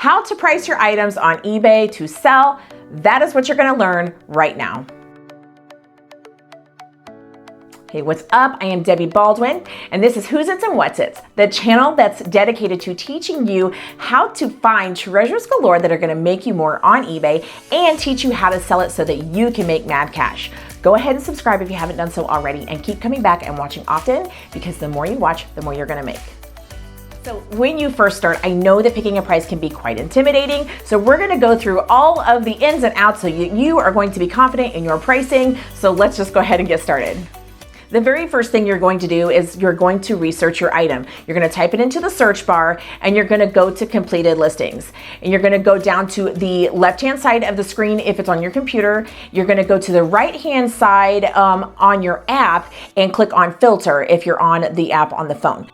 how to price your items on eBay to sell. That is what you're gonna learn right now. Hey, what's up? I am Debbie Baldwin, and this is Whozits and Whatzits, the channel that's dedicated to teaching you how to find treasures galore that are gonna make you more on eBay and teach you how to sell it so that you can make mad cash. Go ahead and subscribe if you haven't done so already, and keep coming back and watching often, because the more you watch, the more you're gonna make. So when you first start, I know that picking a price can be quite intimidating. So we're gonna go through all of the ins and outs so you are going to be confident in your pricing. So let's just go ahead and get started. The very first thing you're going to do is you're going to research your item. You're going to type it into the search bar and you're going to go to completed listings. And you're going to go down to the left-hand side of the screen if it's on your computer. You're going to go to the right-hand side on your app and click on filter if you're on the app on the phone.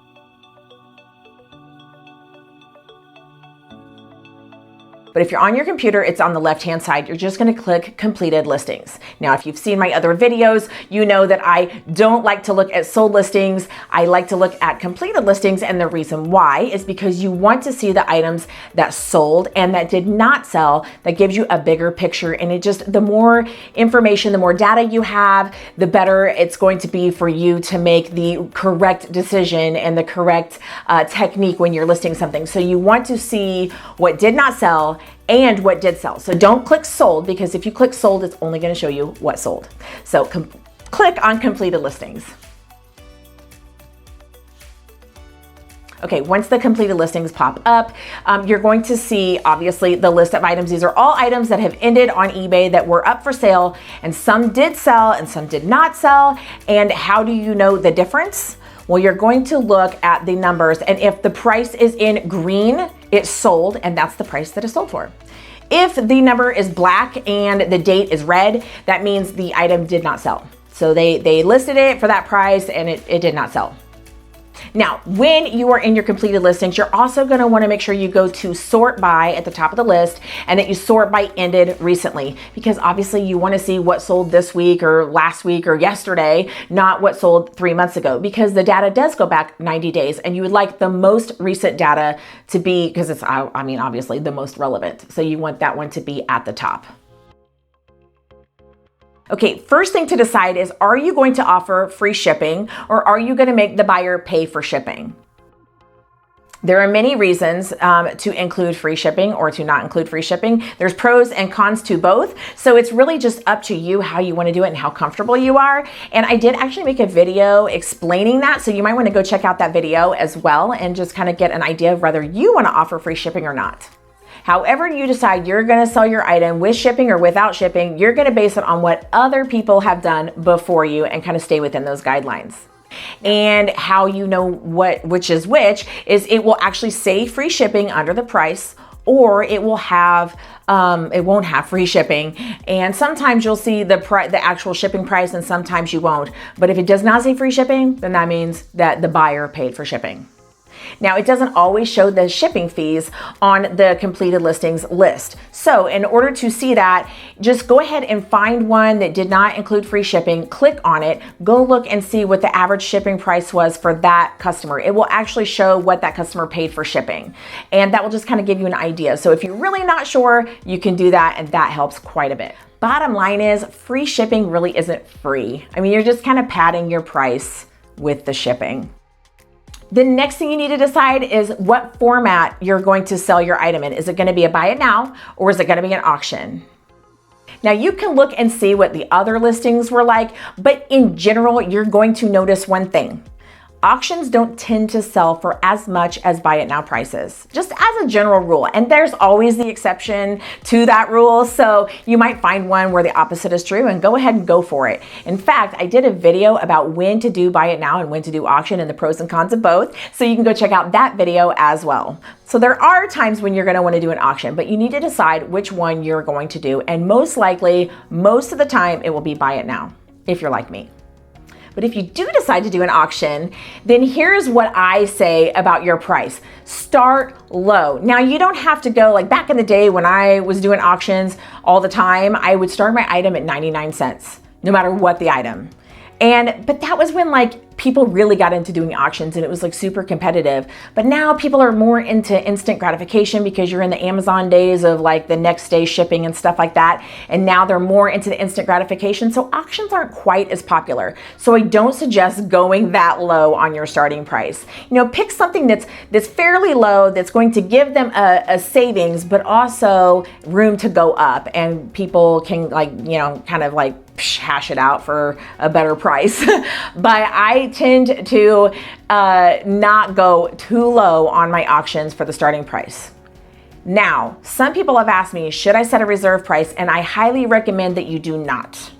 But if you're on your computer, it's on the left-hand side. You're just gonna click completed listings. Now, if you've seen my other videos, you know that I don't like to look at sold listings. I like to look at completed listings, and the reason why is because you want to see the items that sold and that did not sell. That gives you a bigger picture, and the more information, the more data you have, the better it's going to be for you to make the correct decision and the correct technique when you're listing something. So you want to see what did not sell and what did sell. So don't click sold, because if you click sold, it's only going to show you what sold. So click on completed listings. Okay, once the completed listings pop up, you're going to see, obviously, the list of items. These are all items that have ended on eBay that were up for sale, and some did sell and some did not sell. And how do you know the difference? Well, you're going to look at the numbers, and if the price is in green, it's sold, and that's the price that it's sold for. If the number is black and the date is red, that means the item did not sell. So they listed it for that price and it did not sell. Now, when you are in your completed listings, you're also going to want to make sure you go to sort by at the top of the list, and that you sort by ended recently, because obviously you want to see what sold this week or last week or yesterday, not what sold 3 months ago, because the data does go back 90 days and you would like the most recent data to be, because it's, I mean, obviously the most relevant. So you want that one to be at the top. Okay, first thing to decide is, are you going to offer free shipping, or are you going to make the buyer pay for shipping? There are many reasons to include free shipping or to not include free shipping. There's pros and cons to both. So it's really just up to you how you want to do it and how comfortable you are. And I did actually make a video explaining that. So you might want to go check out that video as well and just kind of get an idea of whether you want to offer free shipping or not. However you decide you're going to sell your item, with shipping or without shipping, you're going to base it on what other people have done before you and kind of stay within those guidelines. And how you know which is which is it will actually say free shipping under the price, or it will have it won't have free shipping. And sometimes you'll see the actual shipping price, and sometimes you won't. But if it does not say free shipping, then that means that the buyer paid for shipping. Now, it doesn't always show the shipping fees on the completed listings list. So in order to see that, just go ahead and find one that did not include free shipping, click on it, go look and see what the average shipping price was for that customer. It will actually show what that customer paid for shipping. And that will just kind of give you an idea. So if you're really not sure, you can do that, and that helps quite a bit. Bottom line is, free shipping really isn't free. I mean, you're just kind of padding your price with the shipping. The next thing you need to decide is what format you're going to sell your item in. Is it going to be a buy it now, or is it going to be an auction? Now, you can look and see what the other listings were like, but in general, you're going to notice one thing. Auctions don't tend to sell for as much as buy it now prices, just as a general rule. And there's always the exception to that rule. So you might find one where the opposite is true, and go ahead and go for it. In fact, I did a video about when to do buy it now and when to do auction, and the pros and cons of both. So you can go check out that video as well. So there are times when you're going to want to do an auction, but you need to decide which one you're going to do. And most likely, most of the time, it will be buy it now, if you're like me. But if you do decide to do an auction, then here's what I say about your price. Start low. Now, you don't have to go like back in the day when I was doing auctions all the time. I would start my item at 99 cents, no matter what the item. But that was when like people really got into doing auctions and it was like super competitive. But now people are more into instant gratification because you're in the Amazon days of like the next day shipping and stuff like that. And now they're more into the instant gratification. So auctions aren't quite as popular. So I don't suggest going that low on your starting price. You know, pick something that's fairly low, that's going to give them a savings, but also room to go up, and people can like, you know, kind of like hash it out for a better price. But I tend to not go too low on my auctions for the starting price. Now, some people have asked me, should I set a reserve price? And I highly recommend that you do not.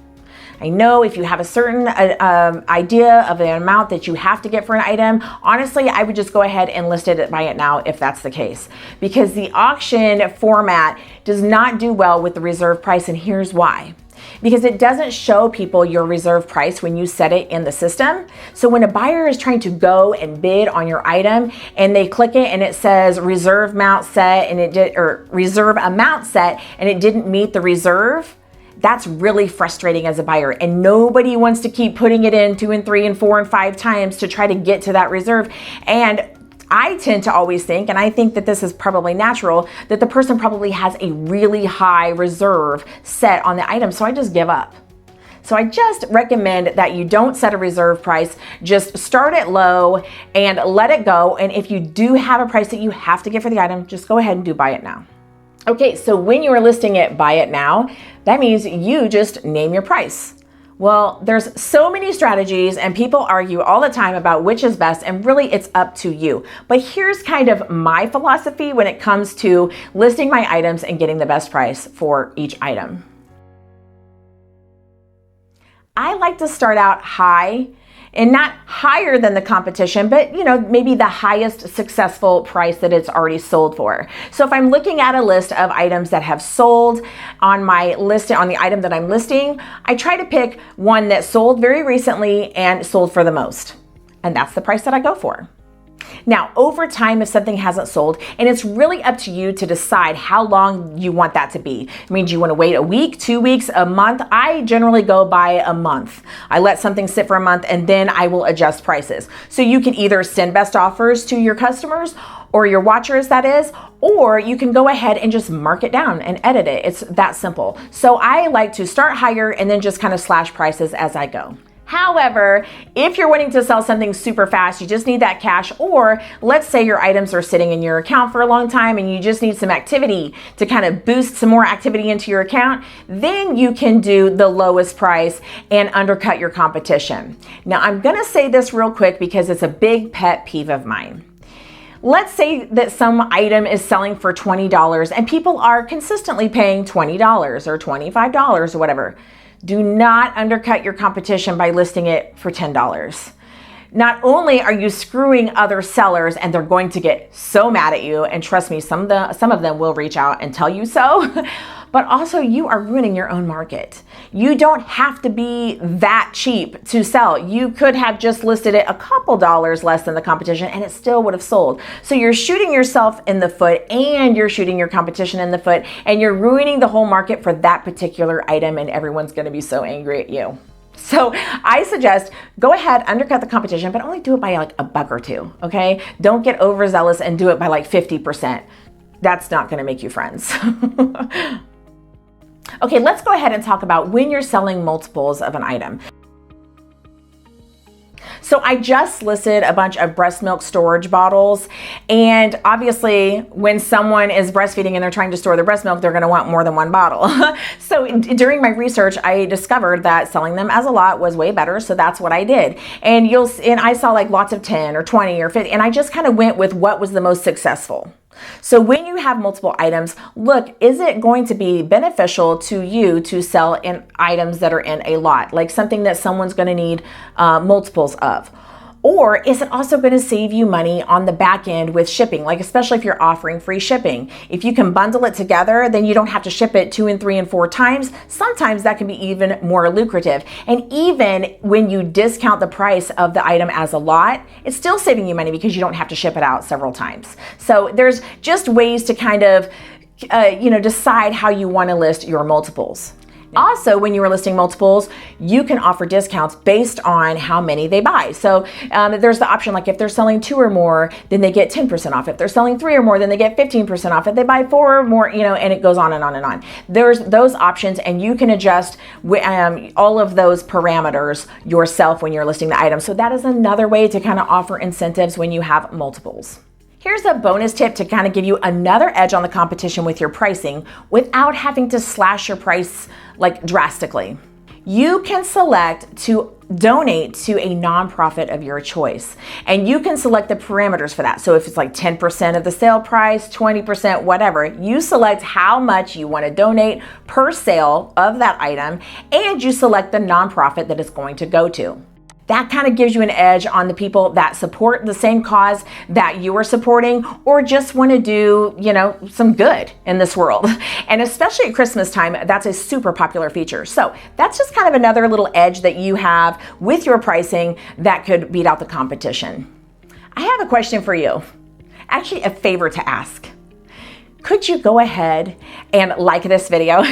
I know if you have a certain idea of the amount that you have to get for an item, honestly, I would just go ahead and list it at buy it now if that's the case. Because the auction format does not do well with the reserve price, and here's why. Because it doesn't show people your reserve price when you set it in the system. So when a buyer is trying to go and bid on your item and they click it and it says reserve amount set and reserve amount set and it didn't meet the reserve, that's really frustrating as a buyer, and nobody wants to keep putting it in 2 and 3 and 4 and 5 times to try to get to that reserve. And I tend to always think, and I think that this is probably natural, that the person probably has a really high reserve set on the item, so I just give up. So I just recommend that you don't set a reserve price, just start it low and let it go. And if you do have a price that you have to get for the item, just go ahead and do buy it now. Okay, so when you are listing it buy it now, that means you just name your price. Well, there's so many strategies and people argue all the time about which is best, and really it's up to you. But here's kind of my philosophy when it comes to listing my items and getting the best price for each item. I like to start out high, and not higher than the competition, but you know, maybe the highest successful price that it's already sold for. So if I'm looking at a list of items that have sold on my list, on the item that I'm listing, I try to pick one that sold very recently and sold for the most. And that's the price that I go for. Now, over time, if something hasn't sold, and it's really up to you to decide how long you want that to be. I mean, do you want to wait a week, 2 weeks, a month? I generally go by a month. I let something sit for a month and then I will adjust prices. So you can either send best offers to your customers or your watchers, that is, or you can go ahead and just mark it down and edit it. It's that simple. So I like to start higher and then just kind of slash prices as I go. However, if you're wanting to sell something super fast, you just need that cash, or let's say your items are sitting in your account for a long time and you just need some activity to kind of boost some more activity into your account, then you can do the lowest price and undercut your competition. Now, I'm gonna say this real quick because it's a big pet peeve of mine. Let's say that some item is selling for $20 and people are consistently paying $20 or $25 or whatever. Do not undercut your competition by listing it for $10. Not only are you screwing other sellers and they're going to get so mad at you, and trust me, some of them will reach out and tell you so, but also you are ruining your own market. You don't have to be that cheap to sell. You could have just listed it a couple dollars less than the competition and it still would have sold. So you're shooting yourself in the foot and you're shooting your competition in the foot, and you're ruining the whole market for that particular item, and everyone's gonna be so angry at you. So I suggest go ahead, undercut the competition, but only do it by like a buck or two, okay? Don't get overzealous and do it by like 50%. That's not gonna make you friends. Okay, let's go ahead and talk about when you're selling multiples of an item. So I just listed a bunch of breast milk storage bottles, and obviously when someone is breastfeeding and they're trying to store their breast milk, they're going to want more than one bottle. So during my research, I discovered that selling them as a lot was way better, so that's what I did. And I saw like lots of 10 or 20 or 50, and I just kind of went with what was the most successful. So when you have multiple items, look, is it going to be beneficial to you to sell in items that are in a lot, like something that someone's going to need multiples of? Or is it also going to save you money on the back end with shipping, like especially if you're offering free shipping? If you can bundle it together, then you don't have to ship it 2 and 3 and 4 times. Sometimes that can be even more lucrative. And even when you discount the price of the item as a lot, it's still saving you money because you don't have to ship it out several times. So there's just ways to kind of decide how you want to list your multiples. Also, when you are listing multiples, you can offer discounts based on how many they buy. So there's the option, like if they're selling 2 or more, then they get 10% off. If they're selling 3 or more, then they get 15% off. If they buy 4 or more, and it goes on and on and on. There's those options, and you can adjust all of those parameters yourself when you're listing the item. So that is another way to kind of offer incentives when you have multiples. Here's a bonus tip to kind of give you another edge on the competition with your pricing without having to slash your price like drastically. You can select to donate to a nonprofit of your choice, and you can select the parameters for that. So if it's like 10% of the sale price, 20%, whatever, you select how much you want to donate per sale of that item, and you select the nonprofit that it's going to go to. That kind of gives you an edge on the people that support the same cause that you are supporting, or just want to do, some good in this world. And especially at Christmas time, that's a super popular feature. So that's just kind of another little edge that you have with your pricing that could beat out the competition. I have a question for you. Actually, a favor to ask. Could you go ahead and like this video?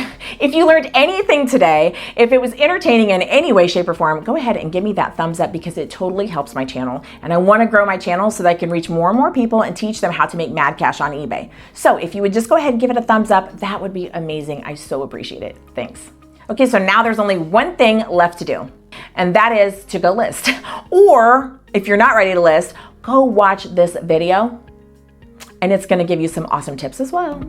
If you learned anything today, if it was entertaining in any way, shape, or form, go ahead and give me that thumbs up, because it totally helps my channel. And I want to grow my channel so that I can reach more and more people and teach them how to make mad cash on eBay. So if you would just go ahead and give it a thumbs up, that would be amazing. I so appreciate it. Thanks. Okay, so now there's only one thing left to do, and that is to go list. Or if you're not ready to list, go watch this video, and it's going to give you some awesome tips as well.